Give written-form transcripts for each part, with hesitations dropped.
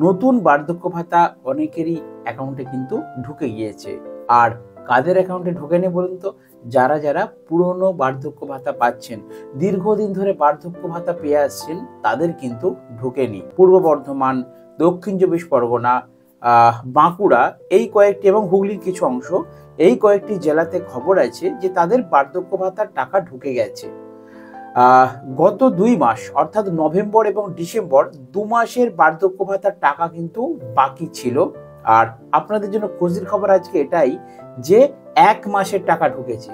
নতুন বার্ধক্য ভাতা অনেকেরই অ্যাকাউন্টে কিন্তু ঢুকে গিয়েছে। আর কাদের অ্যাকাউন্টে ঢোকেনি বলুন তো? যারা যারা পুরনো বার্ধক্য ভাতা পাচ্ছেন, দীর্ঘদিন ধরে বার্ধক্য ভাতা পেয়ে আসছেন, তাদের কিন্তু ঢোকেনি। পূর্ব বর্ধমান, দক্ষিণ চব্বিশ পরগনা, বাঁকুড়া, এই কয়েকটি এবং হুগলির কিছু অংশ, এই কয়েকটি জেলাতে খবর আছে যে তাদের বার্ধক্য ভাতার টাকা ঢুকে গেছে। গত 2 মাস অর্থাৎ নভেম্বর এবং ডিসেম্বর 2 মাসের বার্ধক্য ভাতার টাকা কিন্তু বাকি ছিল। আর আপনাদের জন্য খুশির খবর আজকে এটাই যে 1 মাসের টাকা ঢুকেছে।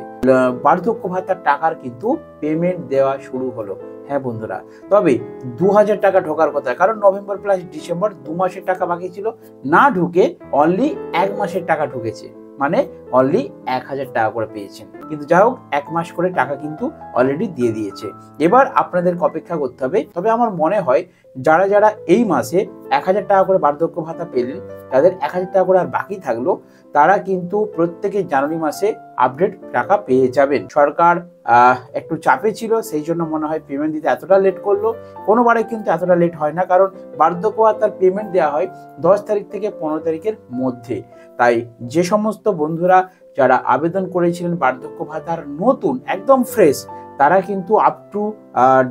বার্ধক্য ভাতার টাকার কিন্তু পেমেন্ট দেওয়া শুরু হলো। হ্যাঁ বন্ধুরা, তবে 2000 টাকা ঢোকার কথা, কারণ নভেম্বর প্লাস ডিসেম্বর 2 মাসের টাকা বাকি ছিল, না ঢুকে অনলি 1 মাসের টাকা ঢুকেছে, মানে অনলি 1000 টাকা করে পেয়েছেন। কিন্তু যাই হোক, 1 মাস করে টাকা কিন্তু অলরেডি দিয়ে দিয়েছে। এবার আপনাদের অপেক্ষা করতে হবে। তবে আমার মনে হয় যারা যারা এই মাসে 1000 টাকা করে বার্ধক্য ভাতা পেলেন, তাদের 1000 টাকা করে আর বাকি থাকলো, তারা কিন্তু প্রত্যেকে জানুয়ারি মাসে আপডেট টাকা পেয়ে যাবেন। সরকার একটু চাপে ছিল, সেই জন্য মনে হয় পেমেন্ট দিতে এতটা লেট করলো। কোনোবারে কিন্তু এতটা লেট হয় না, কারণ বার্ধক্য ভাতার পেমেন্ট দেওয়া হয় 10 তারিখ থেকে 15 তারিখের মধ্যে। তাই যে সমস্ত বন্ধুরা যারা আবেদন করেছিলেন বার্ধক্য ভাতার নতুন একদম ফ্রেশ, তারা কিন্তু আপ টু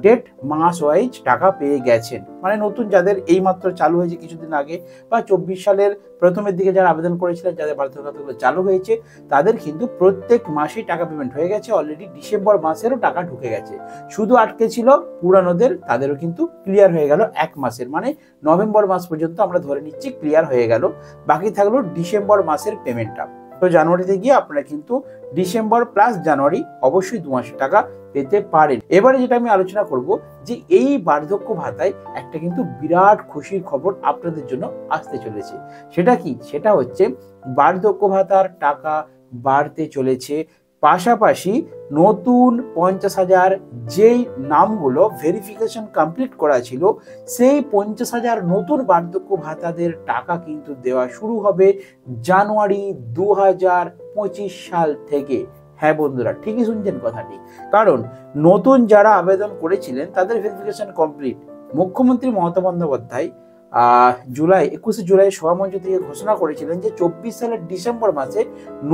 ডেট মাস ওয়াইজ টাকা পেয়ে গেছেন। মানে নতুন যাদের এই মাত্র চালু হয়েছে কিছুদিন আগে, বা 24 সালের প্রথমের দিকে যারা আবেদন করেছিলেন, যাদের বার্ধক্য ভাতাগুলো চালু হয়েছে, তাদের কিন্তু প্রত্যেক মাসেই টাকা পেমেন্ট হয়ে গেছে। অলরেডি ডিসেম্বর মাসেরও টাকা ঢুকে গেছে। শুধু আটকে ছিল পুরানোদের, তাদেরও কিন্তু ক্লিয়ার হয়ে গেল 1 মাসের, মানে নভেম্বর মাস পর্যন্ত আমরা ধরে নিচ্ছি ক্লিয়ার হয়ে গেল। বাকি থাকলো ডিসেম্বর মাসের পেমেন্টটা। তো জানুয়ারিতে গিয়ে আপনারা কিন্তু ডিসেম্বর প্লাস জানুয়ারি অবশ্যই 2 মাসের টাকা পেতে পারেন। এবারে যেটা আমি আলোচনা করব যে এই বার্ধক্য ভাতায় একটা কিন্তু বিরাট খুশির খবর আপনাদের জন্য আসতে চলেছে। সেটা কি? সেটা হচ্ছে বার্ধক্য ভাতার টাকা বাড়তে চলেছে। পাশাপাশি নতুন 50,000 যেই নামগুলো ভেরিফিকেশন কমপ্লিট করা ছিল, সেই 50,000 নতুন বার্ধক্য ভাতাদের টাকা কিন্তু দেওয়া শুরু হবে জানুয়ারি 2025 সাল থেকে। হ্যাঁ বন্ধুরা, ঠিকই শুনছেন কথাটি, কারণ নতুন যারা আবেদন করেছিলেন তাদের ভেরিফিকেশন কমপ্লিট। মুখ্যমন্ত্রী মমতা বন্দ্যোপাধ্যায় 21 জুলাই সভামঞ্চ থেকে ঘোষণা করেছিলেন যে 24 সালের ডিসেম্বর মাসে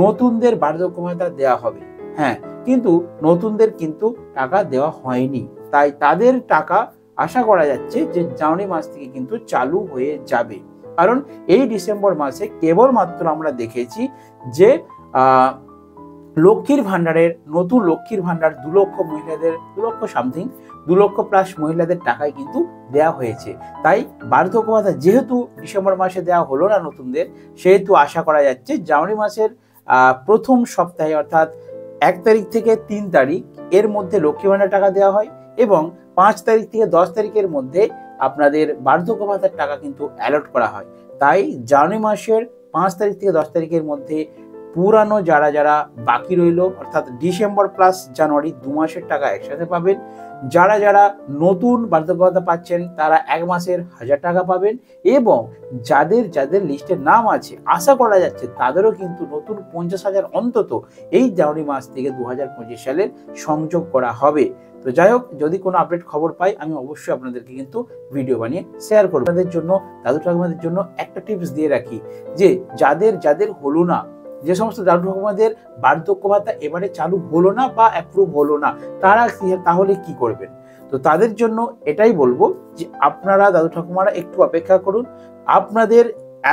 নতুনদের বার্ধক্য ভাতা দেওয়া হবে। হ্যাঁ, কিন্তু নতুনদের কিন্তু টাকা দেওয়া হয়নি। তাই তাদের টাকা আশা করা যাচ্ছে যে জানুয়ারি মাস থেকে কিন্তু চালু হয়ে যাবে। কারণ এই ডিসেম্বর মাসে কেবলমাত্র আমরা দেখেছি যে লক্ষ্মীর ভান্ডারের নতুন লক্ষ্মীর ভান্ডার 2 লক্ষ মহিলাদের, 2 লক্ষ সামথিং, 2 লক্ষ প্লাস মহিলাদের টাকায় কিন্তু দেওয়া হয়েছে। তাই বার্ধক্য ভাতা যেহেতু ডিসেম্বর মাসে দেওয়া হলো না নতুনদের, সেহেতু আশা করা যাচ্ছে জানুয়ারি মাসের প্রথম সপ্তাহে অর্থাৎ 1 তারিখ থেকে 3 তারিখ এর মধ্যে লক্ষ্মী ভান্ডার টাকা দেওয়া হয়, এবং 5 তারিখ থেকে 10 তারিখের মধ্যে আপনাদের বার্ধক্য ভাতার টাকা কিন্তু অ্যালট করা হয়। তাই জানুয়ারি মাসের 5 তারিখ থেকে 10 তারিখের মধ্যে পুরানো যারা যারা বাকি রইল, অর্থাৎ ডিসেম্বর প্লাস জানুয়ারি 2 মাসের টাকা একসাথে পাবেন। যারা যারা নতুন বার্ধক্য ভাতা পাচ্ছেন তারা 1 মাসের 1000 টাকা পাবেন, এবং যাদের যাদের লিস্টের নাম আছে আশা করা যাচ্ছে তাদেরও কিন্তু নতুন 50,000 অন্তত এই জানুয়ারি মাস থেকে 2025 সালের সংযোগ করা হবে। তো যাই হোক, যদি কোনো আপডেট খবর পাই আমি অবশ্যই আপনাদেরকে কিন্তু ভিডিও বানিয়ে শেয়ার করব। আপনাদের জন্য, দাদু ঠাকুমাদের জন্য একটা টিপস দিয়ে রাখি, যে যাদের যাদের হলো না, যে সমস্ত দাদু ঠাকুমাদের বার্ধক্য ভাতা এবারে চালু হলো না বা অ্যাপ্রুভ হলো না, তারা তাহলে কি করবেন? তো তাদের জন্য এটাই বলবো যে আপনারা দাদু ঠাকুমারা একটু অপেক্ষা করুন। আপনাদের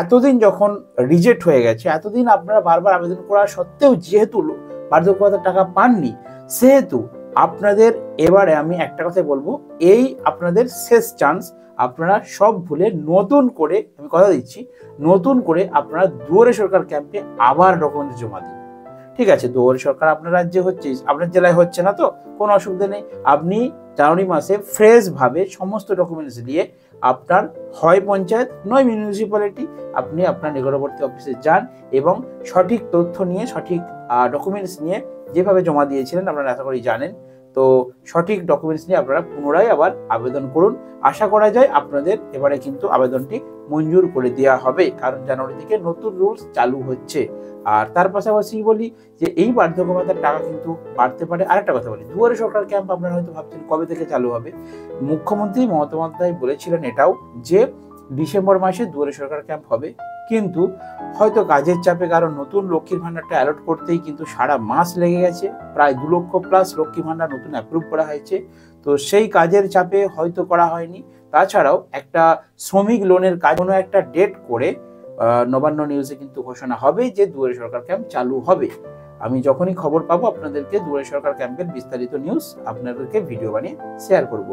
এতদিন যখন রিজেক্ট হয়ে গেছে, এতদিন আপনারা বারবার আবেদন করা সত্ত্বেও যেহেতু বার্ধক্য ভাতার টাকা পাননি, সেহেতু আপনাদের এবারে আমি একটা কথাই বলবো, এই আপনাদের শেষ চান্স। আপনারা সব ভুলে নতুন করে, আমি কথা দিচ্ছি, নতুন করে আপনারা দুয়ারে সরকার ক্যাম্পে আবার ডকুমেন্ট জমা দিন। ঠিক আছে, দুয়ারে সরকার আপনার রাজ্যে হচ্ছে, আপনার জেলায় হচ্ছে না, তো কোনো অসুবিধা নেই। আপনি জানুয়ারি মাসে ফ্রেশ ভাবে সমস্ত ডকুমেন্টস দিয়ে আপনার হয় পঞ্চায়েত নয় মিউনিসিপ্যালিটি, আপনি আপনার নিকটবর্তী অফিসে যান এবং সঠিক তথ্য নিয়ে, সঠিক ডকুমেন্টস নিয়ে, যেভাবে জমা দিয়েছিলেন আপনারা আশা করি জানেন, তো সঠিক ডকুমেন্টস নিয়ে আপনারা পুনরায় আবার আবেদন করুন। আশা করা যায় আপনাদের এবারে কিন্তু আবেদনটি মঞ্জুর করে দেওয়া হবে, কারণ জানুয়ারি থেকে নতুন রুলস চালু হচ্ছে। আর তার পাশাপাশি বলি যে এই বার্ধক্য ভাতার টাকা কিন্তু বাড়তে পারে। আরেকটা কথা বলি, দুয়ারে সরকার ক্যাম্প আপনারা হয়তো ভাবছেন কবে থেকে চালু হবে। মুখ্যমন্ত্রী মমতা বন্দ্যোপাধ্যায় বলেছিলেন এটাও, যে ডিসেম্বর মাসে দুয়ারে সরকার ক্যাম্প হবে, কিন্তু হয়তো কাজের চাপে কারণ নতুন লক্ষ্মীর ভান্ডারটা অ্যালট করতেই কিন্তু সারা মাস লেগে গেছে। প্রায় 2 লক্ষ প্লাস লক্ষ্মী ভান্ডার নতুন অ্যাপ্রুভ করা হয়েছে, তো সেই কাজের চাপে হয়তো করা হয়নি। তাছাড়াও একটা শ্রমিক লোনের কাজ কোনো একটা ডেট করে নবান্ন নিউজে কিন্তু ঘোষণা হবে যে দুয়ারে সরকার ক্যাম্প চালু হবে। আমি যখনই খবর পাবো আপনাদেরকে দুয়ারে সরকার ক্যাম্পের বিস্তারিত নিউজ আপনাদেরকে ভিডিও বানিয়ে শেয়ার করব।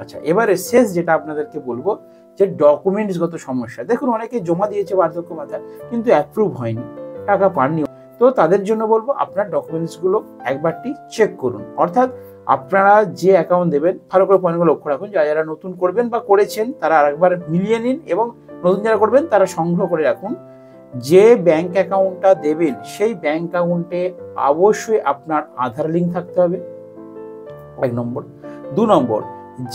আচ্ছা, এবারে শেষ যেটা আপনাদেরকে বলবো যে ডকুমেন্টসগত সমস্যা। দেখুন, অনেকে জমা দিয়েছে বার্ধক্য ভাতা কিন্তু অ্যাপ্রুভ হয়নি, টাকা পাননি, তো তাদের জন্য বলবো আপনার ডকুমেন্টসগুলো একবারটি চেক করুন। অর্থাৎ আপনারা যে অ্যাকাউন্ট দেবেন ভালো করে পয়েন্টগুলো লক্ষ্য রাখুন। যারা নতুন করবেন বা করেছেন তারা আরেকবার মিলিয়ে নিন, এবং নতুন যারা করবেন তারা সংগ্রহ করে রাখুন। যে ব্যাংক অ্যাকাউন্টটা দেবেন সেই ব্যাংক অ্যাকাউন্টে অবশ্যই আপনার আধার লিঙ্ক থাকতে হবে, 1 নম্বর। 2 নম্বর,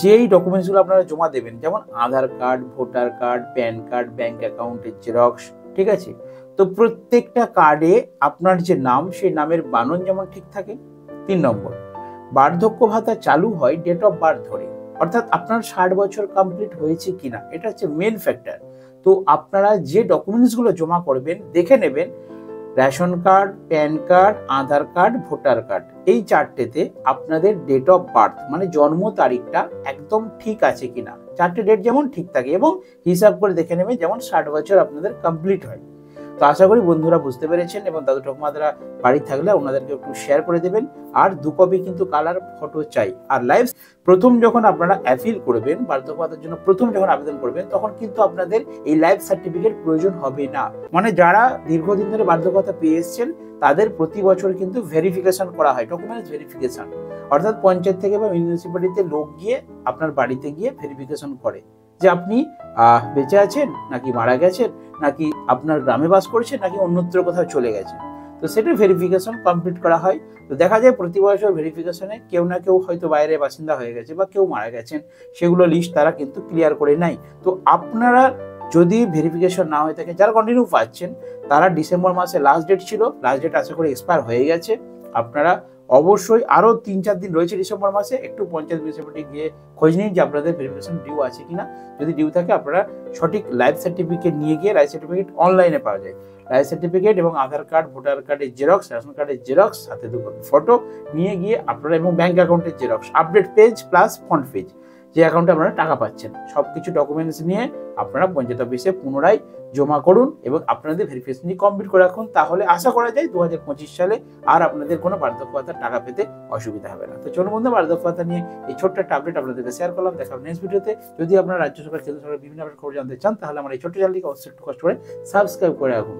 যেই ডকুমেন্টসগুলো আপনারা জমা দেবেন, যেমন Aadhaar card, voter card, PAN card, bank অ্যাকাউন্টের জেরক্স, ঠিক আছে, তো প্রত্যেকটা কার্ডে আপনার যে নাম সেই নামের বানান যেমন ঠিক থাকে। 3 নম্বর, বার্ধক্য ভাতা চালু হয় ডেট অফ বার্থ ধরে, অর্থাৎ আপনার 60 বছর কমপ্লিট হয়েছে কিনা, এটা হচ্ছে মেন ফ্যাক্টর। তো আপনারা যে ডকুমেন্টসগুলো জমা করবেন দেখে নেবেন রেশন কার্ড, প্যান কার্ড, আধার কার্ড, ভোটার কার্ড, এই 4টেতে আপনাদের ডেট অফ বার্থ মানে জন্ম তারিখটা একদম ঠিক আছে কিনা। 4টে ডেট যেমন ঠিক থাকে এবং হিসাব করে দেখে নেবেন যেমন 60 বছর আপনাদের কমপ্লিট হয়। তো আশা করি বন্ধুরা বুঝতে পেরেছেন, এবং দাদু ঠাকুমারা বাড়ি থাকলে ওনাদেরকে একটু শেয়ার করে দেবেন। আর 2 কপি কিন্তু কালার ফটো চাই। আর লাইভ প্রথম যখন আপনারা অ্যাপিল করবেন বার্ধক্য ভাতার জন্য, প্রথম যখন আবেদন করবেন তখন কিন্তু আপনাদের এই লাইফ সার্টিফিকেট প্রয়োজন হবে না। মানে যারা দীর্ঘদিন ধরে বার্ধক্য ভাতা পেয়ে এসেছেন তাদের প্রতি বছর কিন্তু ভেরিফিকেশন করা হয়, ডকুমেন্টস ভেরিফিকেশন, অর্থাৎ পঞ্চায়েত থেকে বা মিউনিসিপ্যালিটিতে লোক গিয়ে আপনার বাড়িতে গিয়ে ভেরিফিকেশন করে যে আপনি বেঁচে আছেন নাকি মারা গেছেন, নাকি আপনার গ্রামে বাস করছেন, নাকি অন্যত্র কোথাও চলে গেছেন। তো সেটা ভেরিফিকেশন কমপ্লিট করা হয়। তো দেখা যায় প্রতি বছর ভেরিফিকেশনে কেউ না কেউ হয়তো বাইরে বাসিন্দা হয়ে গেছে বা কেউ মারা গেছেন, সেগুলো লিস্ট তারা কিন্তু ক্লিয়ার করে নেয়। তো আপনারা যদি ভেরিফিকেশন না হয়ে থাকে, যারা কন্টিনিউ পাচ্ছেন তারা ডিসেম্বর মাসে লাস্ট ডেট ছিল, লাস্ট ডেট আশা করি এক্সপায়ার হয়ে গেছে। আপনারা অবশ্যই আরো 3-4 দিন রয়েছে ডিসেম্বর মাসে, একটু পঞ্চায়েত মিউনিসিপ্যালিটি গিয়ে খোঁজ নিন যে আপনাদের ভেরিফিকেশন ডিউ আছে কিনা। যদি ডিউ থাকে আপনারা সঠিক লাইফ সার্টিফিকেট নিয়ে গিয়ে, লাইফ সার্টিফিকেট অনলাইনে পাওয়া যায়, লাইফ সার্টিফিকেট এবং আধার কার্ড, ভোটার কার্ডের জেরক্স, রেশন কার্ডের জেরক্স, সাথে 2 কপি ফটো নিয়ে গিয়ে আপনারা, এবং ব্যাংক অ্যাকাউন্টের xerox, update page plus front page, যে অ্যাকাউন্টে আপনারা টাকা পাচ্ছেন, সবকিছু ডকুমেন্টস নিয়ে আপনারা পঞ্চায়েত অফিসে পুনরায় জমা করুন এবং আপনাদের ভেরিফিকেশন কমপ্লিট করে রাখুন। তাহলে আশা করা যায় 2025 সালে আর আপনাদের কোনো বার্ধক্য ভাতার টাকা পেতে অসুবিধা হবে না। তো চলুন বন্ধু, বার্ধক্য ভাতা নিয়ে এই ছোট্ট একটা আপডেট আপনাদেরকে শেয়ার করলাম। দেখা হবে নেক্সট ভিডিওতে। যদি আপনারা রাজ্য সরকার, কেন্দ্র সরকার বিভিন্ন খবর জানতে চান তাহলে আমার এই ছোট্ট চ্যানেলটিকে অবশ্যই একটু কষ্ট করে সাবস্ক্রাইব করে রাখুন।